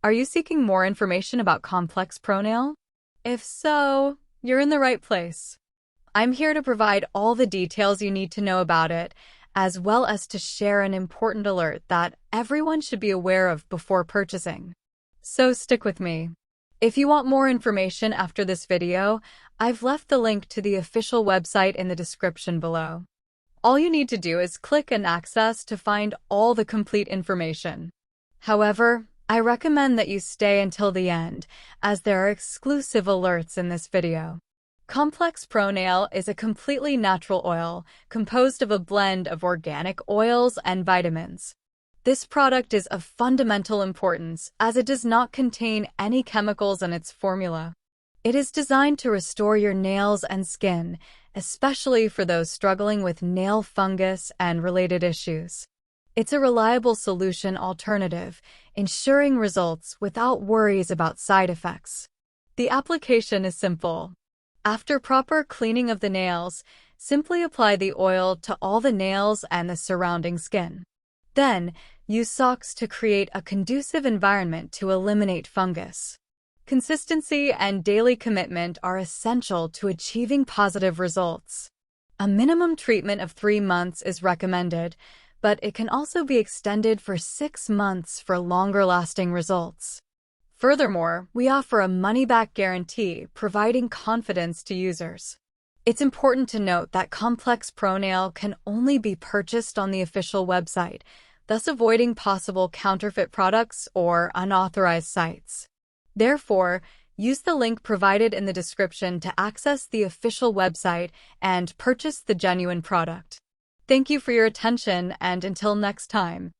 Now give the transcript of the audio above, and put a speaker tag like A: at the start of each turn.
A: Are you seeking more information about complex ProNail? If so, you're in the right place. I'm here to provide all the details you need to know about it, as well as to share an important alert that everyone should be aware of before purchasing. So stick with me. If you want more information after this video, I've left the link to the official website in the description below. All you need to do is click and access to find all the complete information. However, I recommend that you stay until the end, as there are exclusive alerts in this video. Complex ProNail is a completely natural oil composed of a blend of organic oils and vitamins. This product is of fundamental importance as it does not contain any chemicals in its formula. It is designed to restore your nails and skin, especially for those struggling with nail fungus and related issues. It's a reliable solution alternative, ensuring results without worries about side effects. The application is simple. After proper cleaning of the nails, simply apply the oil to all the nails and the surrounding skin. Then, use socks to create a conducive environment to eliminate fungus. Consistency and daily commitment are essential to achieving positive results. A minimum treatment of 3 months is recommended, but it can also be extended for 6 months for longer-lasting results. Furthermore, we offer a money-back guarantee, providing confidence to users. It's important to note that Complex ProNail can only be purchased on the official website, thus avoiding possible counterfeit products or unauthorized sites. Therefore, use the link provided in the description to access the official website and purchase the genuine product. Thank you for your attention, and until next time.